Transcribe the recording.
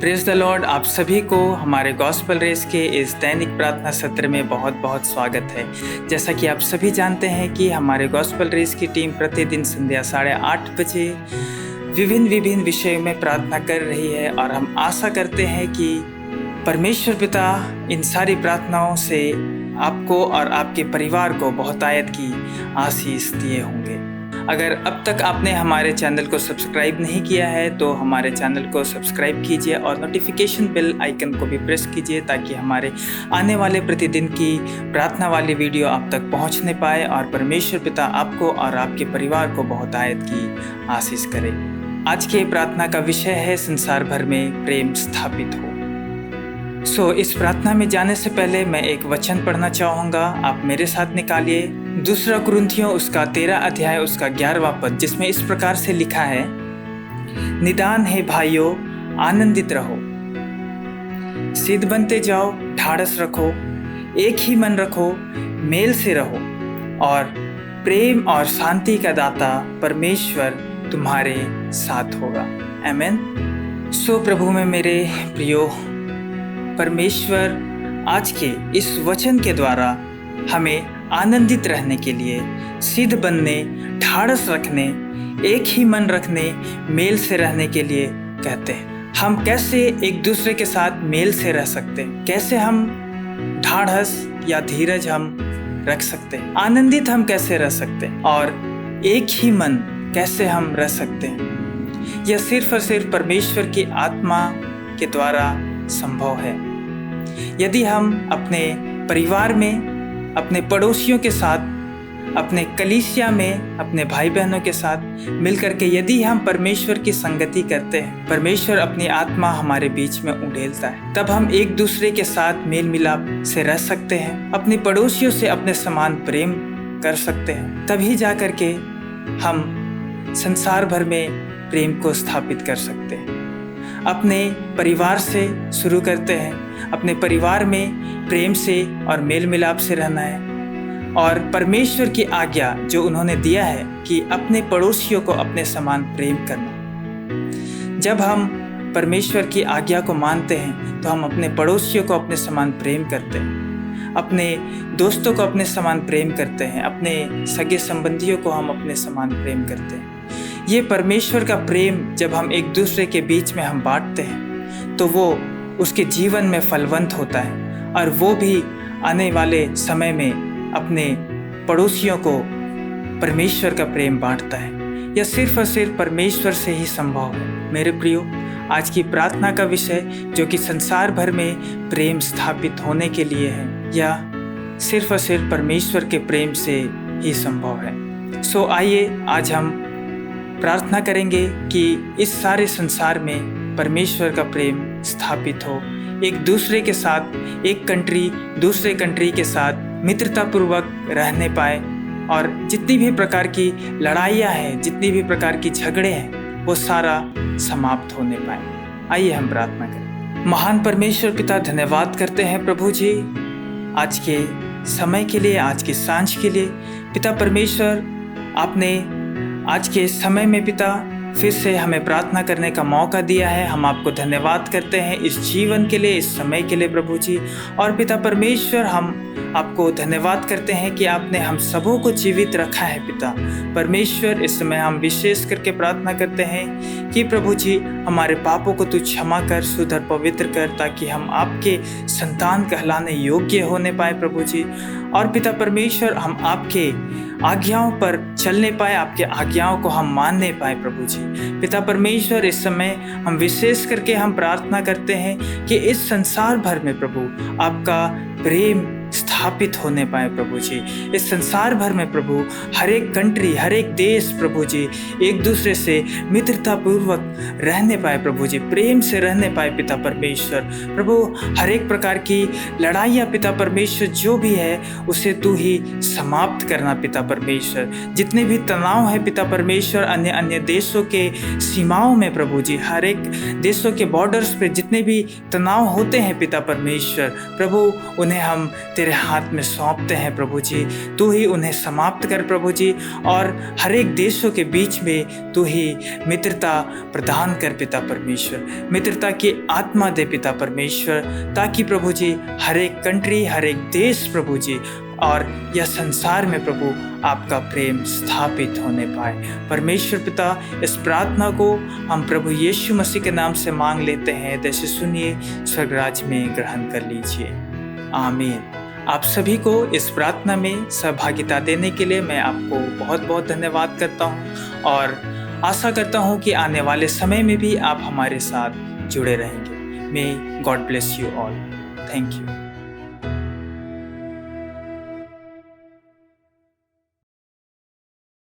Praise the Lord. आप सभी को हमारे गॉस्पेल रेस के इस दैनिक प्रार्थना सत्र में बहुत बहुत स्वागत है। जैसा कि आप सभी जानते हैं कि हमारे गॉस्पेल रेस की टीम प्रतिदिन संध्या 8:30 बजे विभिन्न विषयों में प्रार्थना कर रही है और हम आशा करते हैं कि परमेश्वर पिता इन सारी प्रार्थनाओं से आपको और आपके परिवार को बहुतायत की आशीष दिए होंगे। अगर अब तक आपने हमारे चैनल को सब्सक्राइब नहीं किया है तो हमारे चैनल को सब्सक्राइब कीजिए और नोटिफिकेशन बेल आइकन को भी प्रेस कीजिए ताकि हमारे आने वाले प्रतिदिन की प्रार्थना वाली वीडियो आप तक पहुंचने पाए और परमेश्वर पिता आपको और आपके परिवार को बहुतायत की आशीष करे। आज के प्रार्थना का विषय है संसार भर में प्रेम स्थापित हो। इस प्रार्थना में जाने से पहले मैं एक वचन पढ़ना चाहूँगा। आप मेरे साथ निकालिए 2 कुरिन्थियों उसका 13 अध्याय उसका 11वां पद, जिसमें इस प्रकार से लिखा है, निदान है भाइयों, आनंदित रहो, सिद्ध बनते जाओ, ढाढ़स रखो, एक ही मन रखो, मेल से रहो और प्रेम और शांति का दाता परमेश्वर तुम्हारे साथ होगा। आमीन। प्रभु में मेरे प्रियो, परमेश्वर आज के इस वचन के द्वारा हमें आनंदित रहने के लिए, सिद्ध बनने, ढाढ़स रखने, एक ही मन रखने, मेल से रहने के लिए कहते हैं। हम कैसे एक दूसरे के साथ मेल से रह सकते हैं, कैसे हम ढाढ़स या धीरज हम रख सकते हैं, आनंदित हम कैसे रह सकते हैं और एक ही मन कैसे हम रह सकते हैं, यह सिर्फ और सिर्फ परमेश्वर की आत्मा के द्वारा संभव है। यदि हम अपने परिवार में, अपने पड़ोसियों के साथ, अपने कलीसिया में, अपने भाई बहनों के साथ मिलकर के यदि हम परमेश्वर की संगति करते हैं, परमेश्वर अपनी आत्मा हमारे बीच में उंडेलता है, तब हम एक दूसरे के साथ मेल मिलाप से रह सकते हैं, अपने पड़ोसियों से अपने समान प्रेम कर सकते हैं। तभी जा कर के हम संसार भर में प्रेम को स्थापित कर सकते हैं। अपने परिवार से शुरू करते हैं। अपने परिवार में प्रेम से और मेल मिलाप से रहना है और परमेश्वर की आज्ञा जो उन्होंने दिया है कि अपने पड़ोसियों को अपने समान प्रेम करना। जब हम परमेश्वर की आज्ञा को मानते हैं तो हम अपने पड़ोसियों को अपने समान प्रेम करते हैं, अपने दोस्तों को अपने समान प्रेम करते हैं, अपने सगे संबंधियों को हम अपने समान प्रेम करते हैं। ये परमेश्वर का प्रेम जब हम एक दूसरे के बीच में हम बांटते हैं तो वो उसके जीवन में फलवंत होता है और वो भी आने वाले समय में अपने पड़ोसियों को परमेश्वर का प्रेम बांटता है। यह सिर्फ और सिर्फ परमेश्वर से ही संभव है। मेरे प्रियो, आज की प्रार्थना का विषय जो कि संसार भर में प्रेम स्थापित होने के लिए है, यह सिर्फ और सिर्फ परमेश्वर के प्रेम से ही संभव है। आइए आज हम प्रार्थना करेंगे कि इस सारे संसार में परमेश्वर का प्रेम स्थापित हो, एक दूसरे के साथ, एक कंट्री दूसरे कंट्री के साथ मित्रता पूर्वक रहने पाए और जितनी भी प्रकार की लड़ाइयाँ हैं, जितनी भी प्रकार की झगड़े हैं, वो सारा समाप्त होने पाए। आइए हम प्रार्थना करें। महान परमेश्वर पिता, धन्यवाद करते हैं प्रभु जी आज के समय के लिए, आज की सांझ के लिए। पिता परमेश्वर, आपने आज के समय में पिता फिर से हमें प्रार्थना करने का मौका दिया है। हम आपको धन्यवाद करते हैं इस जीवन के लिए, इस समय के लिए प्रभु जी। और पिता परमेश्वर, हम आपको धन्यवाद करते हैं कि आपने हम सबों को जीवित रखा है। पिता परमेश्वर, इस समय हम विशेष करके प्रार्थना करते हैं कि प्रभु जी हमारे पापों को तू क्षमा कर, सुधर, पवित्र कर, ताकि हम आपके संतान कहलाने योग्य होने पाए प्रभु जी। और पिता परमेश्वर, हम आपके आज्ञाओं पर चलने पाए, आपके आज्ञाओं को हम मानने पाए प्रभु जी। पिता परमेश्वर, इस समय हम विशेष करके हम प्रार्थना करते हैं कि इस संसार भर में प्रभु आपका प्रेम स्थापित होने पाए प्रभु जी। इस संसार भर में प्रभु हर एक कंट्री, हर एक देश प्रभु जी एक दूसरे से मित्रता पूर्वक रहने पाए प्रभु जी, प्रेम से रहने पाए पिता परमेश्वर। प्रभु हर एक प्रकार की लड़ाइयाँ पिता परमेश्वर जो भी है उसे तू ही समाप्त करना पिता परमेश्वर। जितने भी तनाव है पिता परमेश्वर अन्य देशों के सीमाओं में प्रभु जी, हर एक देशों के बॉर्डर्स पे जितने भी तनाव होते हैं पिता परमेश्वर, प्रभु उन्हें हम तेरे हाथ में सौंपते हैं प्रभु जी। तू ही उन्हें समाप्त कर प्रभु जी, और हर एक देशों के बीच में तू ही मित्रता प्रदान कर पिता परमेश्वर। मित्रता की आत्मा दे पिता परमेश्वर, ताकि प्रभु जी हर एक कंट्री, हर एक देश प्रभु जी और यह संसार में प्रभु आपका प्रेम स्थापित होने पाए। परमेश्वर पिता, इस प्रार्थना को हम प्रभु यीशु मसीह के नाम से मांग लेते हैं। जैसे सुनिए, स्वर्ग राज्य में ग्रहण कर लीजिए। आमीन। आप सभी को इस प्रार्थना में सहभागिता देने के लिए मैं आपको बहुत बहुत धन्यवाद करता हूँ, और आशा करता हूँ कि आने वाले समय में भी आप हमारे साथ जुड़े रहेंगे। May God bless you all. Thank you.